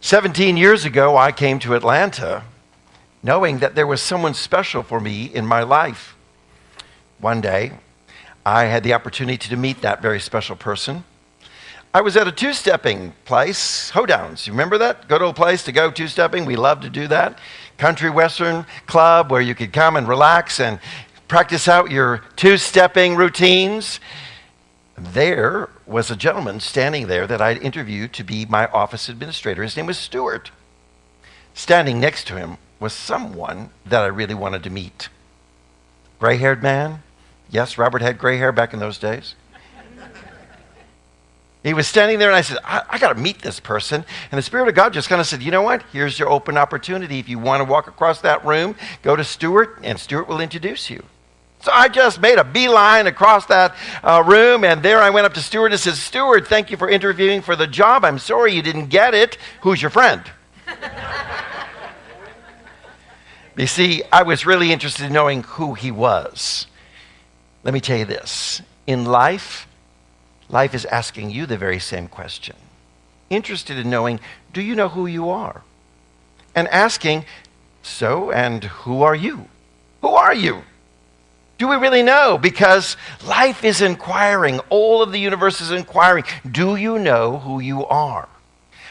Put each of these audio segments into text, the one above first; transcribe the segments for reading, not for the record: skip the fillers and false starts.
17 years ago, I came to Atlanta knowing that there was someone special for me in my life. One day, I had the opportunity to meet that very special person. I was at a two-stepping place, Hoedowns. You remember that? Good old place to go two-stepping. We love to do that. Country Western club where you could come and relax and practice out your two-stepping routines. There was a gentleman standing there that I'd interviewed to be my office administrator. His name was Stuart. Standing next to him was someone that I really wanted to meet. Gray-haired man. Yes, Robert had gray hair back in those days. He was standing there and I said, I got to meet this person. And the Spirit of God just kind of said, you know what? Here's your open opportunity. If you want to walk across that room, go to Stuart and Stuart will introduce you. So I just made a beeline across that room, and there I went up to Stuart and said, Stuart, thank you for interviewing for the job. I'm sorry you didn't get it. Who's your friend? You see, I was really interested in knowing who he was. Let me tell you this. In life is asking you the very same question. Interested in knowing, do you know who you are? And asking, so, and who are you? Who are you? Do we really know? Because life is inquiring. All of the universe is inquiring. Do you know who you are?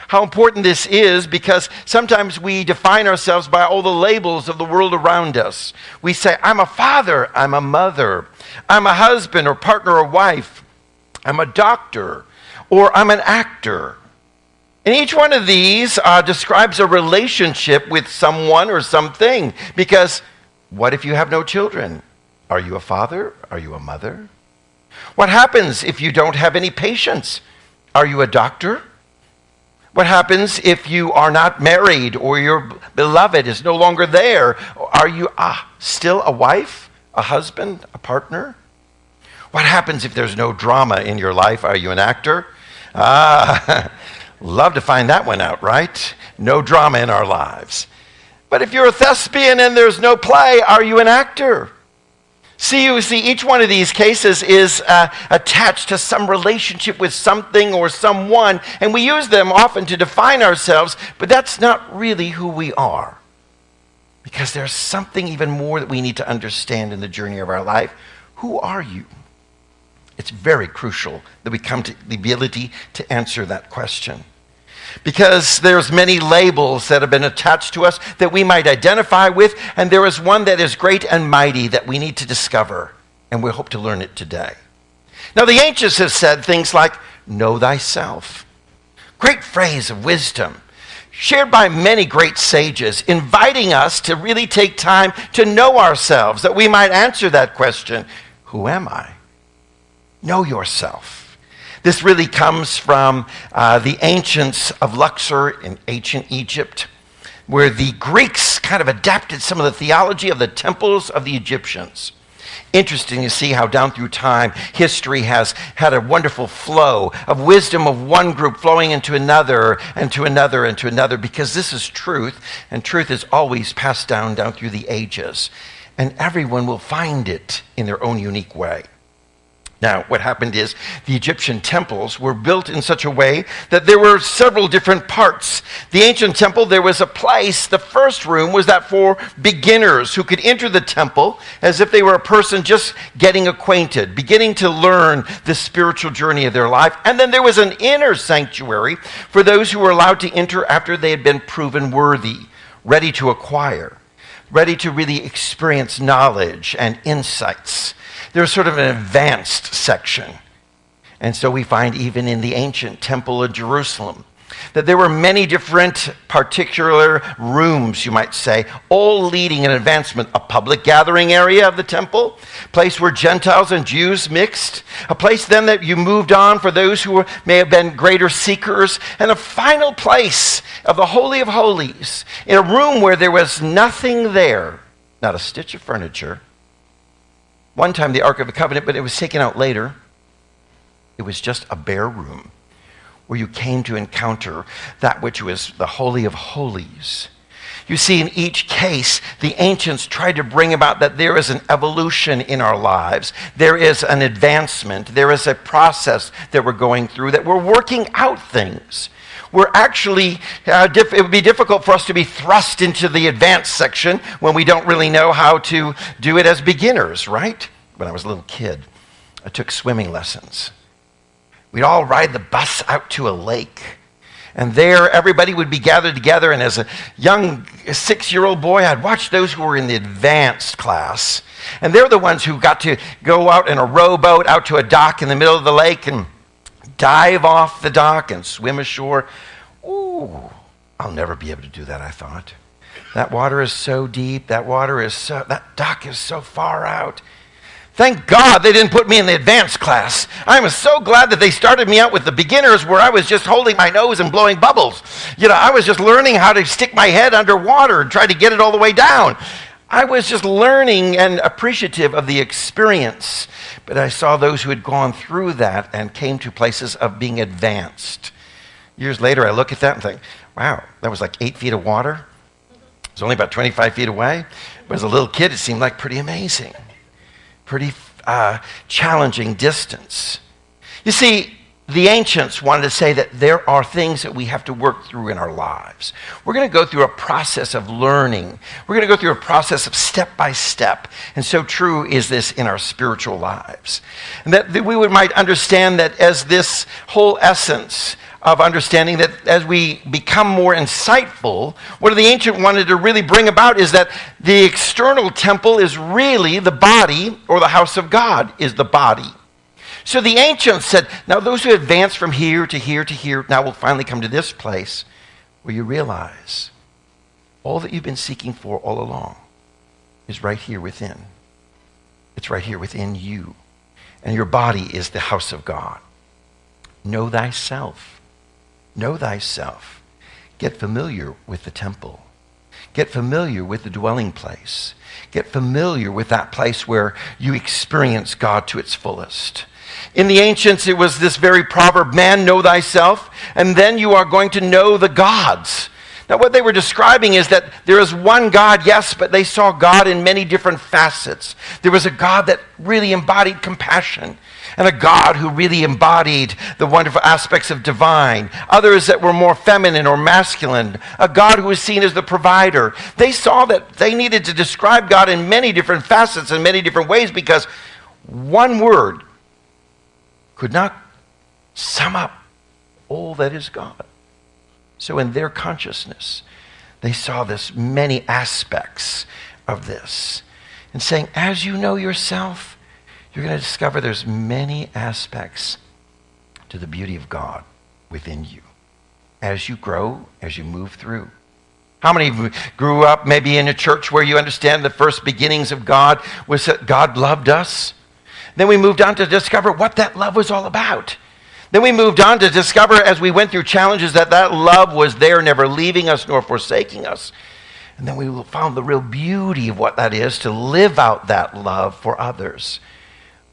How important this is because sometimes we define ourselves by all the labels of the world around us. We say, I'm a father, I'm a mother, I'm a husband or partner or wife, I'm a doctor, or I'm an actor. And each one of these describes a relationship with someone or something. Because what if you have no children? Are you a father? Are you a mother? What happens if you don't have any patients? Are you a doctor? What happens if you are not married or your beloved is no longer there? Are you still a wife, a husband, a partner? What happens if there's no drama in your life? Are you an actor? Love to find that one out, right? No drama in our lives. But if you're a thespian and there's no play, are you an actor? You see, each one of these cases is attached to some relationship with something or someone, and we use them often to define ourselves, but that's not really who we are. Because there's something even more that we need to understand in the journey of our life. Who are you? It's very crucial that we come to the ability to answer that question. Because there's many labels that have been attached to us that we might identify with, and there is one that is great and mighty that we need to discover, and we hope to learn it today. Now, the ancients have said things like, know thyself. Great phrase of wisdom, shared by many great sages, inviting us to really take time to know ourselves, that we might answer that question, who am I? Know yourself. This really comes from the ancients of Luxor in ancient Egypt, where the Greeks kind of adapted some of the theology of the temples of the Egyptians. Interesting to see how down through time, history has had a wonderful flow of wisdom of one group flowing into another, and to another, and to another, because this is truth, and truth is always passed down through the ages. And everyone will find it in their own unique way. Now, what happened is the Egyptian temples were built in such a way that there were several different parts. The ancient temple, there was a place, the first room was that for beginners who could enter the temple as if they were a person just getting acquainted, beginning to learn the spiritual journey of their life. And then there was an inner sanctuary for those who were allowed to enter after they had been proven worthy, ready to acquire, ready to really experience knowledge and insights. There's sort of an advanced section. And so we find even in the ancient temple of Jerusalem that there were many different particular rooms, you might say, all leading an advancement. A public gathering area of the temple, a place where Gentiles and Jews mixed, a place then that you moved on for those who may have been greater seekers, and a final place of the Holy of Holies, in a room where there was nothing there, not a stitch of furniture. One time the Ark of the Covenant, but it was taken out later. It was just a bare room where you came to encounter that which was the Holy of Holies. You see, in each case, the ancients tried to bring about that there is an evolution in our lives. There is an advancement. There is a process that we're going through, that we're working out things. we're actually, it would be difficult for us to be thrust into the advanced section when we don't really know how to do it as beginners, right? When I was a little kid, I took swimming lessons. We'd all ride the bus out to a lake. And there, everybody would be gathered together. And as a young 6-year-old boy, I'd watch those who were in the advanced class. And they're the ones who got to go out in a rowboat out to a dock in the middle of the lake and dive off the dock and swim ashore. Ooh, I'll never be able to do that, I thought. That water is so deep. That dock is so far out. Thank God they didn't put me in the advanced class. I was so glad that they started me out with the beginners where I was just holding my nose and blowing bubbles. I was just learning how to stick my head underwater and try to get it all the way down. I was just learning and appreciative of the experience. But I saw those who had gone through that and came to places of being advanced. Years later, I look at that and think, wow, that was like 8 feet of water. It was only about 25 feet away. But as a little kid, it seemed like pretty amazing. Pretty challenging distance. You see, the ancients wanted to say that there are things that we have to work through in our lives. We're going to go through a process of learning. We're going to go through a process of step by step. And so true is this in our spiritual lives. And that we might understand that as this whole essence of understanding that as we become more insightful, what the ancient wanted to really bring about is that the external temple is really the body, or the house of God is the body. So the ancients said, now those who advance from here to here to here, now will finally come to this place where you realize all that you've been seeking for all along is right here within. It's right here within you. And your body is the house of God. Know thyself. Know thyself. Get familiar with the temple. Get familiar with the dwelling place. Get familiar with that place where you experience God to its fullest. In the ancients, it was this very proverb, man, know thyself, and then you are going to know the gods. Now, what they were describing is that there is one God, yes, but they saw God in many different facets. There was a God that really embodied compassion, and a God who really embodied the wonderful aspects of divine. Others that were more feminine or masculine. A God who was seen as the provider. They saw that they needed to describe God in many different facets and many different ways because one word could not sum up all that is God. So in their consciousness, they saw this many aspects of this. And saying, as you know yourself, you're going to discover there's many aspects to the beauty of God within you. As you grow, as you move through. How many of you grew up maybe in a church where you understand the first beginnings of God was that God loved us? Then we moved on to discover what that love was all about. Then we moved on to discover as we went through challenges that love was there, never leaving us nor forsaking us. And then we found the real beauty of what that is to live out that love for others.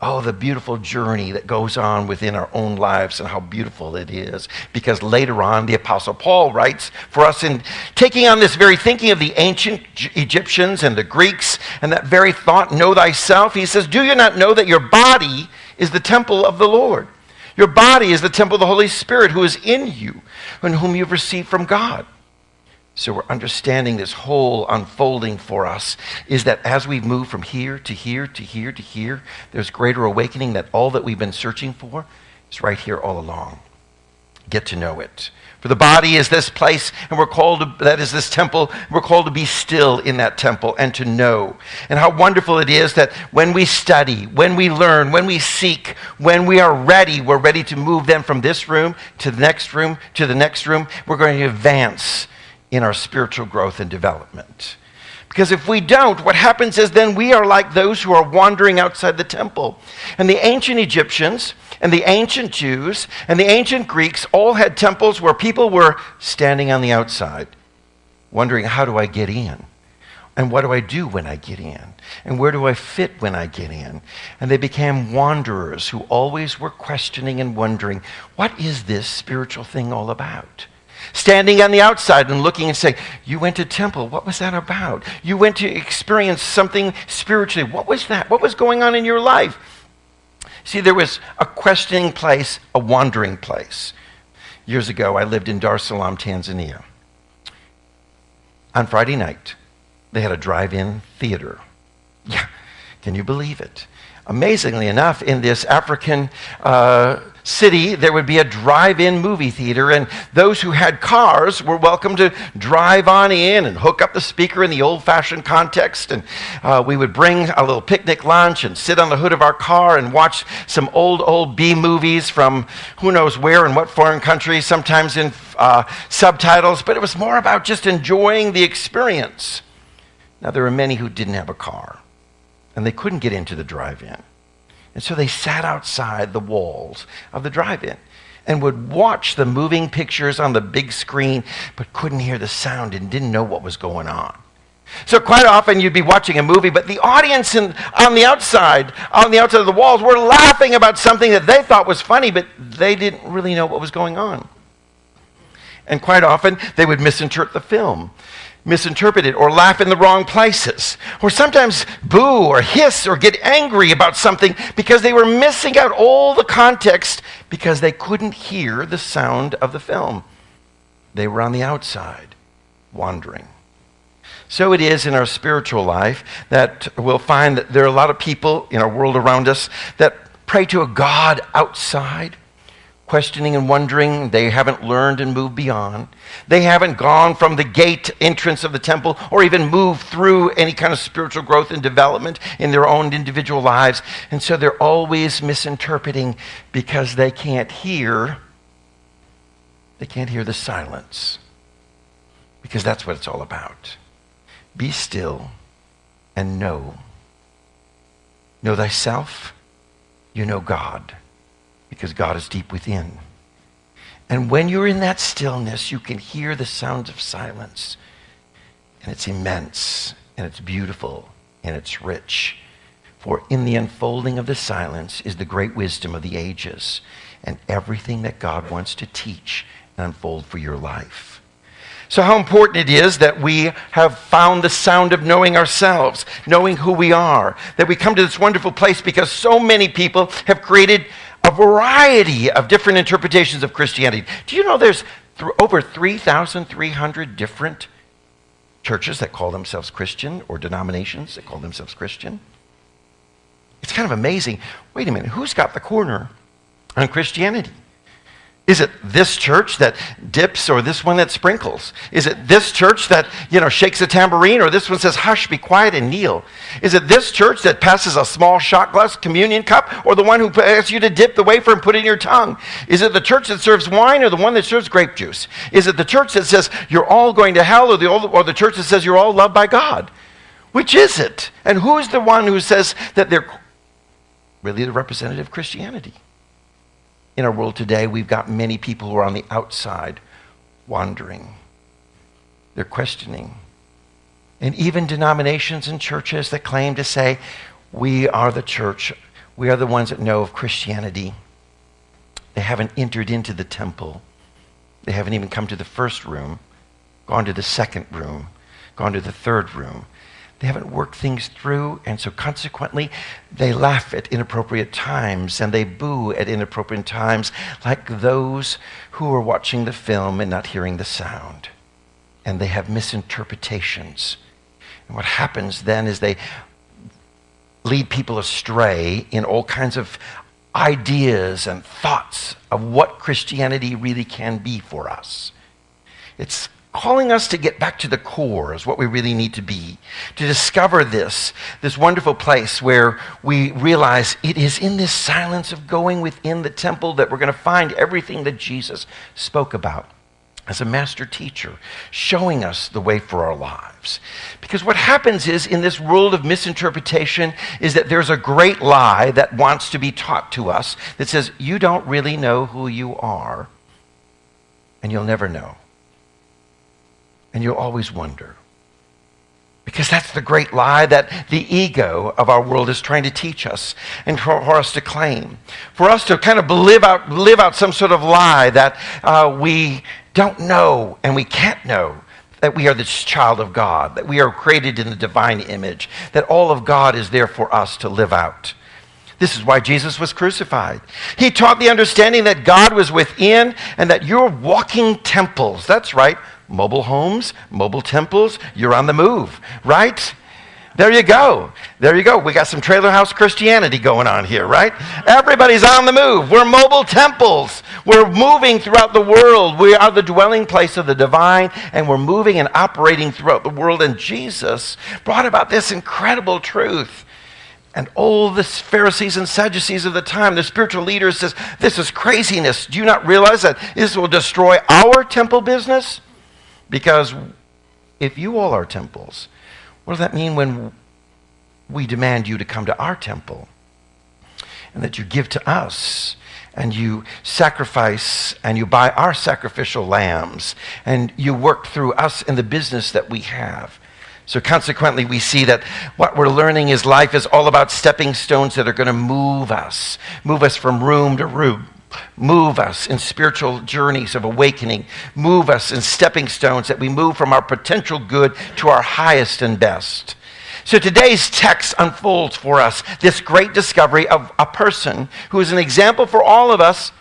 Oh, the beautiful journey that goes on within our own lives and how beautiful it is. Because later on, the Apostle Paul writes for us in taking on this very thinking of the ancient Egyptians and the Greeks and that very thought, know thyself. He says, do you not know that your body is the temple of the Lord? Your body is the temple of the Holy Spirit who is in you and whom you've received from God. So we're understanding this whole unfolding for us is that as we move from here to here to here to here, there's greater awakening that all that we've been searching for is right here all along. Get to know it. For the body is this place, and we're called to, that is this temple, we're called to be still in that temple and to know. And how wonderful it is that when we study, when we learn, when we seek, when we are ready, we're ready to move them from this room to the next room to the next room. We're going to advance in our spiritual growth and development. Because if we don't, what happens is then we are like those who are wandering outside the temple. And the ancient Egyptians and the ancient Jews and the ancient Greeks all had temples where people were standing on the outside, wondering, how do I get in? And what do I do when I get in? And where do I fit when I get in? And they became wanderers who always were questioning and wondering, what is this spiritual thing all about? Standing on the outside and looking and saying, you went to temple, what was that about? You went to experience something spiritually, what was that? What was going on in your life? See, there was a questioning place, a wandering place. Years ago, I lived in Dar es Salaam, Tanzania. On Friday night, they had a drive-in theater. Yeah, can you believe it? Amazingly enough, in this African city, there would be a drive-in movie theater, and those who had cars were welcome to drive on in and hook up the speaker in the old-fashioned context, and we would bring a little picnic lunch and sit on the hood of our car and watch some old B movies from who knows where and what foreign country, sometimes in subtitles, but it was more about just enjoying the experience. Now, there were many who didn't have a car, and they couldn't get into the drive-in. And so they sat outside the walls of the drive-in and would watch the moving pictures on the big screen, but couldn't hear the sound and didn't know what was going on. So quite often you'd be watching a movie, but the audience on the outside of the walls were laughing about something that they thought was funny, but they didn't really know what was going on. And quite often they would misinterpret the film, misinterpret it, or laugh in the wrong places, or sometimes boo or hiss or get angry about something because they were missing out all the context because they couldn't hear the sound of the film. They were on the outside, wandering. So it is in our spiritual life that we'll find that there are a lot of people in our world around us that pray to a God outside, questioning and wondering. They haven't learned and moved beyond. They haven't gone from the gate entrance of the temple or even moved through any kind of spiritual growth and development in their own individual lives. And so they're always misinterpreting because they can't hear the silence. Because that's what it's all about. Be still and know. Know thyself, you know God. Because God is deep within. And when you're in that stillness, you can hear the sounds of silence. And it's immense, and it's beautiful, and it's rich. For in the unfolding of the silence is the great wisdom of the ages, and everything that God wants to teach and unfold for your life. So how important it is that we have found the sound of knowing ourselves, knowing who we are, that we come to this wonderful place because so many people have created a variety of different interpretations of Christianity. Do you know there's over 3,300 different churches that call themselves Christian, or denominations that call themselves Christian? It's kind of amazing. Wait a minute, who's got the corner on Christianity? Is it this church that dips, or this one that sprinkles? Is it this church that, shakes a tambourine, or this one says, hush, be quiet and kneel? Is it this church that passes a small shot glass communion cup, or the one who asks you to dip the wafer and put it in your tongue? Is it the church that serves wine, or the one that serves grape juice? Is it the church that says you're all going to hell, or the church that says you're all loved by God? Which is it? And who's the one who says that they're really the representative of Christianity? In our world today, we've got many people who are on the outside, wandering. They're questioning. And even denominations and churches that claim to say, we are the church, we are the ones that know of Christianity. They haven't entered into the temple. They haven't even come to the first room, gone to the second room, gone to the third room. They haven't worked things through, and so consequently, they laugh at inappropriate times, and they boo at inappropriate times, like those who are watching the film and not hearing the sound. And they have misinterpretations. And what happens then is they lead people astray in all kinds of ideas and thoughts of what Christianity really can be for us. It's calling us to get back to the core is what we really need to be, to discover this wonderful place where we realize it is in this silence of going within the temple that we're going to find everything that Jesus spoke about as a master teacher, showing us the way for our lives. Because what happens is, in this world of misinterpretation, is that there's a great lie that wants to be taught to us that says, you don't really know who you are, and you'll never know. And you'll always wonder. Because that's the great lie that the ego of our world is trying to teach us and for us to claim. For us to kind of live out some sort of lie that we don't know and we can't know that we are the child of God, that we are created in the divine image, that all of God is there for us to live out. This is why Jesus was crucified. He taught the understanding that God was within and that you're walking temples. That's right. Mobile homes, mobile temples, you're on the move, right? There you go. There you go. We got some trailer house Christianity going on here, right? Everybody's on the move. We're mobile temples. We're moving throughout the world. We are the dwelling place of the divine, and we're moving and operating throughout the world. And Jesus brought about this incredible truth. And all the Pharisees and Sadducees of the time, the spiritual leaders says, this is craziness. Do you not realize that this will destroy our temple business? Because if you all are temples, what does that mean when we demand you to come to our temple? And that you give to us, and you sacrifice, and you buy our sacrificial lambs, and you work through us in the business that we have. So consequently, we see that what we're learning is life is all about stepping stones that are going to move us from room to room. Move us in spiritual journeys of awakening. Move us in stepping stones that we move from our potential good to our highest and best. So today's text unfolds for us this great discovery of a person who is an example for all of us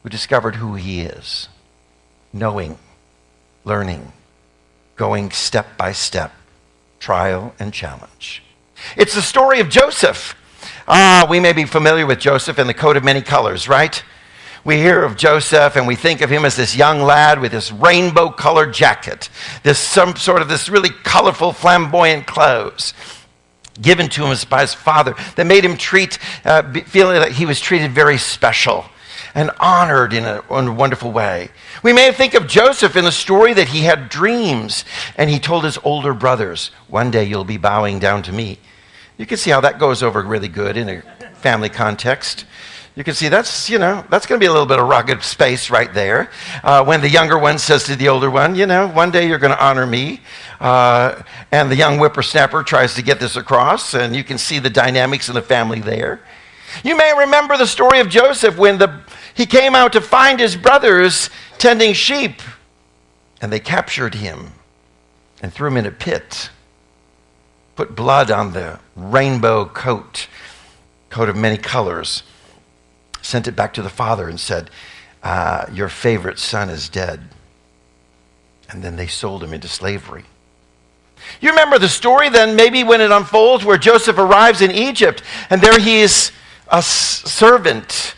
who discovered who he is. Knowing, learning, going step by step, trial and challenge. It's the story of Joseph. We may be familiar with Joseph in the coat of many colors, right? We hear of Joseph and we think of him as this young lad with this rainbow-colored jacket, this really colorful, flamboyant clothes given to him by his father that made him feeling like he was treated very special and honored in a wonderful way. We may think of Joseph in the story that he had dreams and he told his older brothers, one day you'll be bowing down to me. You can see how that goes over really good in a family context. You can see that's going to be a little bit of rugged space right there. When the younger one says to the older one, one day you're going to honor me. And the young whippersnapper tries to get this across, and you can see the dynamics in the family there. You may remember the story of Joseph when he came out to find his brothers tending sheep, and they captured him and threw him in a pit. Put blood on the rainbow coat of many colors, sent it back to the father and said, your favorite son is dead. And then they sold him into slavery. You remember the story then, maybe when it unfolds, where Joseph arrives in Egypt, and there he is a servant,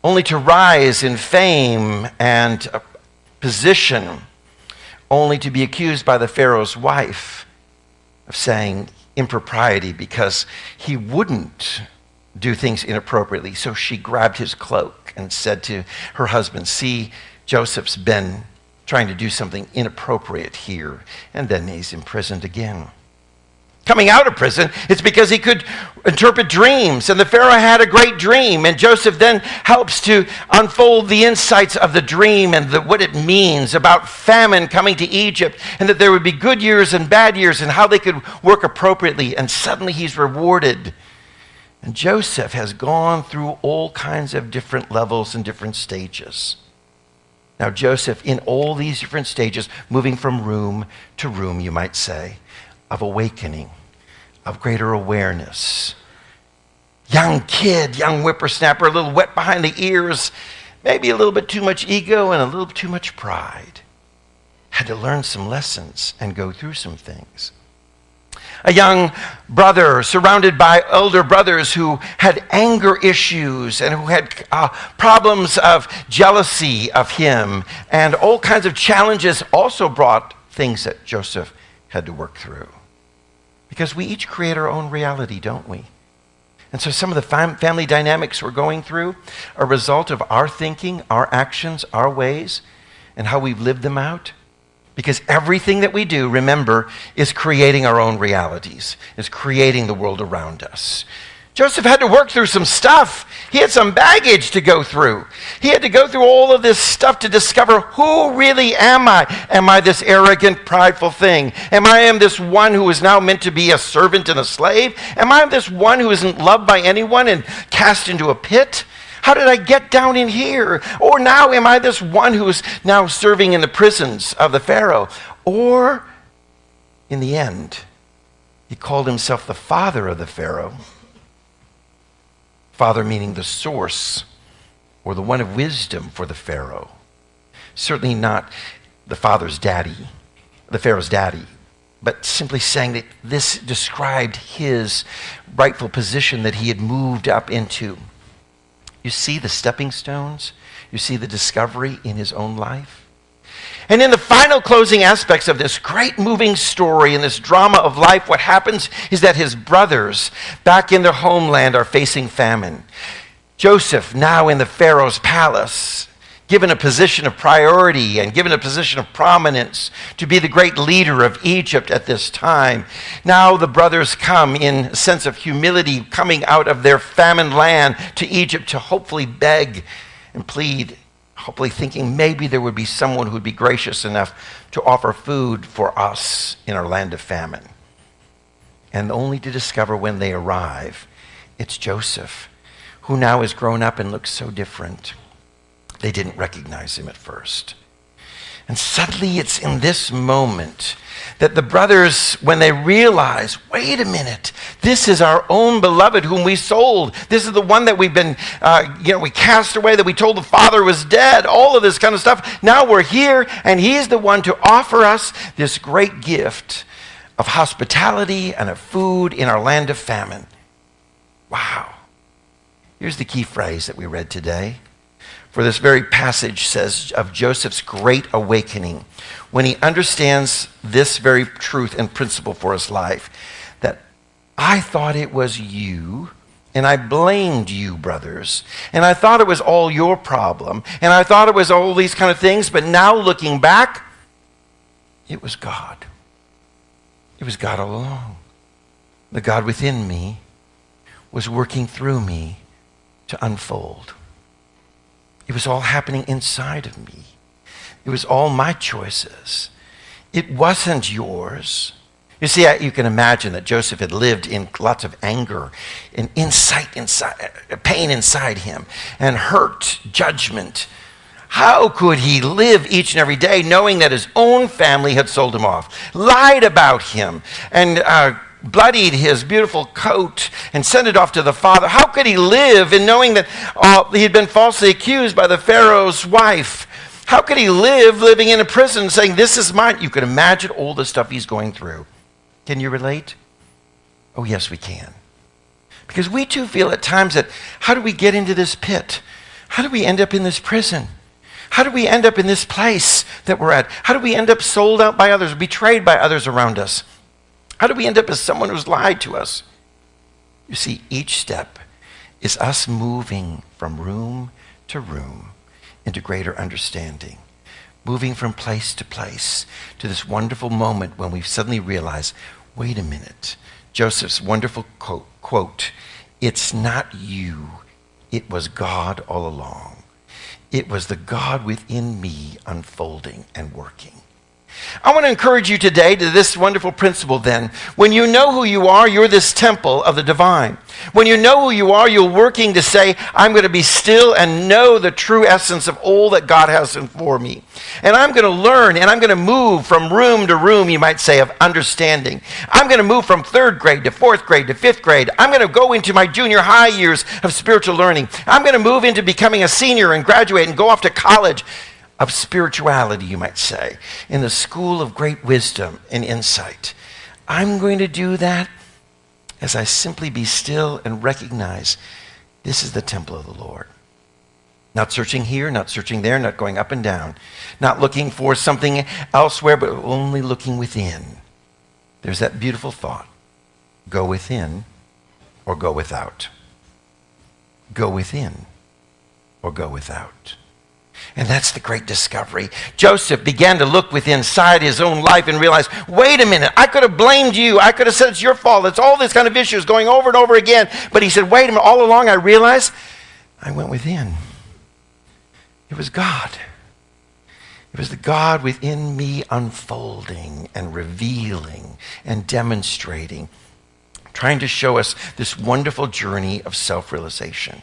only to rise in fame and position, only to be accused by the Pharaoh's wife of saying impropriety because he wouldn't do things inappropriately. So she grabbed his cloak and said to her husband, see, Joseph's been trying to do something inappropriate here. And then he's imprisoned again. Coming out of prison, it's because he could interpret dreams. And the Pharaoh had a great dream. And Joseph then helps to unfold the insights of the dream and what it means about famine coming to Egypt. And that there would be good years and bad years and how they could work appropriately. And suddenly he's rewarded. And Joseph has gone through all kinds of different levels and different stages. Now Joseph, in all these different stages, moving from room to room, you might say, of awakening, of greater awareness. Young kid, young whippersnapper, a little wet behind the ears, maybe a little bit too much ego and a little too much pride. Had to learn some lessons and go through some things. A young brother surrounded by elder brothers who had anger issues and who had problems of jealousy of him, and all kinds of challenges also brought things that Joseph had to work through. Because we each create our own reality, don't we? And so some of the family dynamics we're going through are a result of our thinking, our actions, our ways, and how we've lived them out. Because everything that we do, remember, is creating our own realities, is creating the world around us. Joseph had to work through some stuff. He had some baggage to go through. He had to go through all of this stuff to discover, who really am I? Am I this arrogant, prideful thing? Am I this one who is now meant to be a servant and a slave? Am I this one who isn't loved by anyone and cast into a pit? How did I get down in here? Or now am I this one who is now serving in the prisons of the Pharaoh? Or in the end, he called himself the father of the Pharaoh. Father meaning the source or the one of wisdom for the Pharaoh. Certainly not the Pharaoh's daddy, but simply saying that this described his rightful position that he had moved up into. You see the stepping stones? You see the discovery in his own life? And in the final closing aspects of this great moving story and this drama of life, what happens is that his brothers back in their homeland are facing famine. Joseph, now in the Pharaoh's palace, given a position of priority and given a position of prominence to be the great leader of Egypt at this time. Now the brothers come in a sense of humility, coming out of their famine land to Egypt to hopefully beg and plead, hopefully thinking maybe there would be someone who would be gracious enough to offer food for us in our land of famine. And only to discover when they arrive, it's Joseph, who now has grown up and looks so different. They didn't recognize him at first. And suddenly it's in this moment that the brothers, when they realize, wait a minute, this is our own beloved whom we sold. This is the one that we've been, we cast away, that we told the father was dead, all of this kind of stuff. Now we're here, and he's the one to offer us this great gift of hospitality and of food in our land of famine. Wow. Here's the key phrase that we read today. For this very passage says of Joseph's great awakening, when he understands this very truth and principle for his life, that I thought it was you, and I blamed you, brothers, and I thought it was all your problem, and I thought it was all these kind of things, but now looking back, it was God. It was God all along. The God within me was working through me to unfold. It was all happening inside of me. It was all my choices. It wasn't yours. You see, you can imagine that Joseph had lived in lots of anger and pain inside him, and hurt, judgment. How could he live each and every day knowing that his own family had sold him off, lied about him, and bloodied his beautiful coat and sent it off to the father? How could he live in knowing that he had been falsely accused by the Pharaoh's wife? How could he live living in a prison saying, this is mine? You can imagine all the stuff he's going through. Can you relate? Oh, yes, we can. Because we too feel at times that, how do we get into this pit? How do we end up in this prison? How do we end up in this place that we're at? How do we end up sold out by others, betrayed by others around us? How do we end up as someone who's lied to us? You see, each step is us moving from room to room into greater understanding, moving from place to this wonderful moment when we suddenly realize, wait a minute, Joseph's wonderful quote, it's not you, it was God all along. It was the God within me unfolding and working. I want to encourage you today to this wonderful principle then. When you know who you are, you're this temple of the divine. When you know who you are, you're working to say, I'm going to be still and know the true essence of all that God has for me. And I'm going to learn and I'm going to move from room to room, you might say, of understanding. I'm going to move from 3rd grade to 4th grade to 5th grade. I'm going to go into my junior high years of spiritual learning. I'm going to move into becoming a senior and graduate and go off to college of spirituality, you might say, in the school of great wisdom and insight. I'm going to do that as I simply be still and recognize this is the temple of the Lord. Not searching here, not searching there, not going up and down, not looking for something elsewhere, but only looking within. There's that beautiful thought. Go within or go without. Go within or go without. And that's the great discovery. Joseph began to look within inside his own life and realize, wait a minute, I could have blamed you. I could have said it's your fault. It's all this kind of issues going over and over again. But he said, wait a minute, all along I realized I went within. It was God. It was the God within me unfolding and revealing and demonstrating, trying to show us this wonderful journey of self-realization.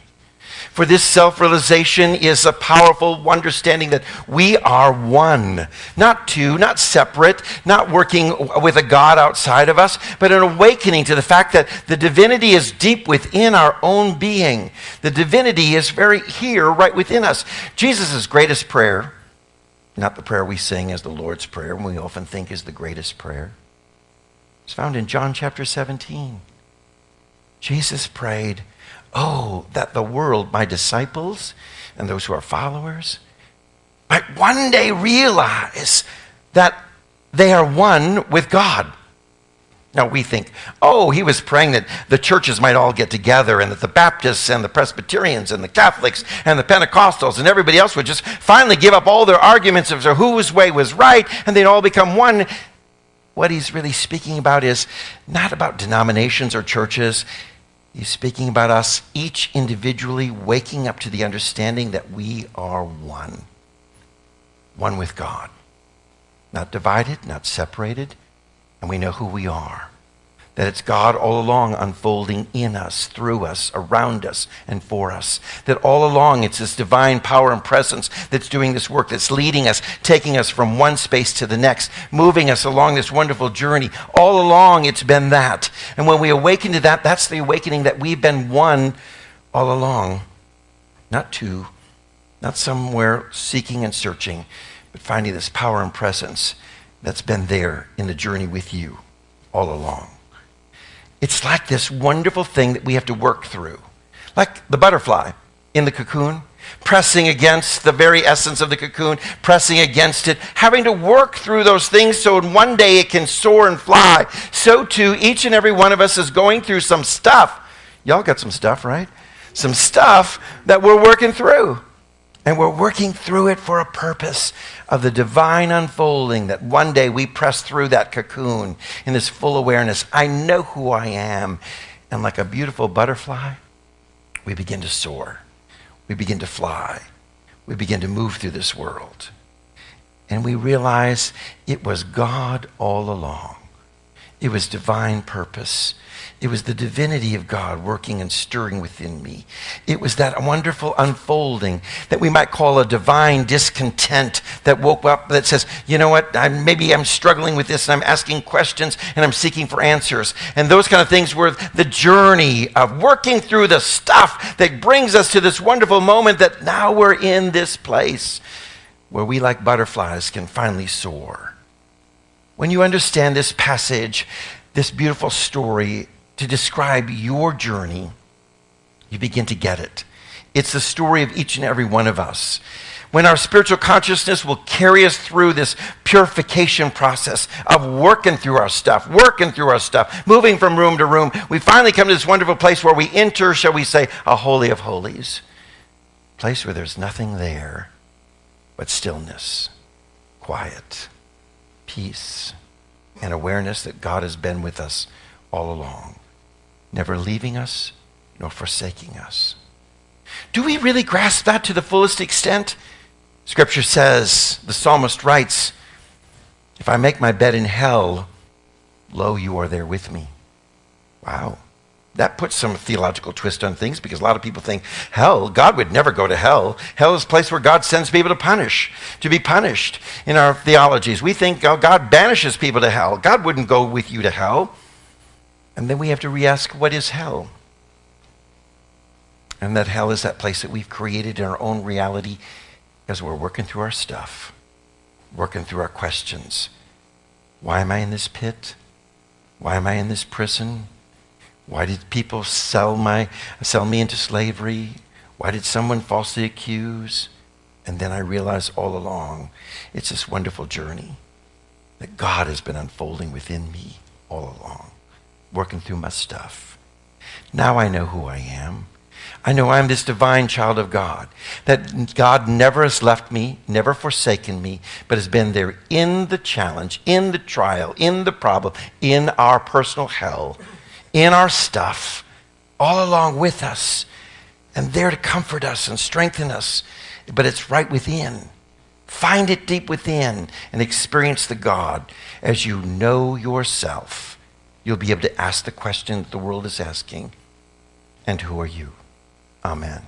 For this self-realization is a powerful understanding that we are one, not two, not separate, not working with a God outside of us, but an awakening to the fact that the divinity is deep within our own being. The divinity is very here, right within us. Jesus' greatest prayer, not the prayer we sing as the Lord's Prayer, and we often think is the greatest prayer, is found in John chapter 17. Jesus prayed, "Oh, that the world, my disciples and those who are followers, might one day realize that they are one with God." Now we think, oh, he was praying that the churches might all get together and that the Baptists and the Presbyterians and the Catholics and the Pentecostals and everybody else would just finally give up all their arguments of whose way was right and they'd all become one. What he's really speaking about is not about denominations or churches. He's speaking about us each individually waking up to the understanding that we are one. One with God. Not divided, not separated. And we know who we are. That it's God all along unfolding in us, through us, around us, and for us. That all along it's this divine power and presence that's doing this work, that's leading us, taking us from one space to the next, moving us along this wonderful journey. All along it's been that. And when we awaken to that, that's the awakening that we've been one all along. Not two, not somewhere seeking and searching, but finding this power and presence that's been there in the journey with you all along. It's like this wonderful thing that we have to work through. Like the butterfly in the cocoon, pressing against the very essence of the cocoon, pressing against it, having to work through those things so one day it can soar and fly. So too, each and every one of us is going through some stuff. Y'all got some stuff, right? Some stuff that we're working through. And we're working through it for a purpose of the divine unfolding that one day we press through that cocoon in this full awareness. I know who I am. And like a beautiful butterfly, we begin to soar. We begin to fly. We begin to move through this world. And we realize it was God all along. It was divine purpose. It was the divinity of God working and stirring within me. It was that wonderful unfolding that we might call a divine discontent that woke up, that says, you know what, maybe I'm struggling with this and I'm asking questions and I'm seeking for answers. And those kind of things were the journey of working through the stuff that brings us to this wonderful moment that now we're in this place where we, like butterflies, can finally soar. When you understand this passage, this beautiful story, to describe your journey, you begin to get it. It's the story of each and every one of us. When our spiritual consciousness will carry us through this purification process of working through our stuff, moving from room to room, we finally come to this wonderful place where we enter, shall we say, a holy of holies. A place where there's nothing there but stillness, quiet, peace, and awareness that God has been with us all along, never leaving us nor forsaking us. Do we really grasp that to the fullest extent? Scripture says, the psalmist writes, if I make my bed in hell, lo, you are there with me. Wow. That puts some theological twist on things because a lot of people think, hell, God would never go to hell. Hell is a place where God sends people to be punished in our theologies. We think, oh, God banishes people to hell. God wouldn't go with you to hell. And then we have to re-ask, what is hell? And that hell is that place that we've created in our own reality as we're working through our stuff, working through our questions. Why am I in this pit? Why am I in this prison? Why did people sell me into slavery? Why did someone falsely accuse? And then I realized all along, it's this wonderful journey that God has been unfolding within me all along, working through my stuff. Now I know who I am. I know I'm this divine child of God, that God never has left me, never forsaken me, but has been there in the challenge, in the trial, in the problem, in our personal hell, in our stuff, all along with us, and there to comfort us and strengthen us. But it's right within. Find it deep within and experience the God. As you know yourself, you'll be able to ask the question that the world is asking, and who are you? Amen.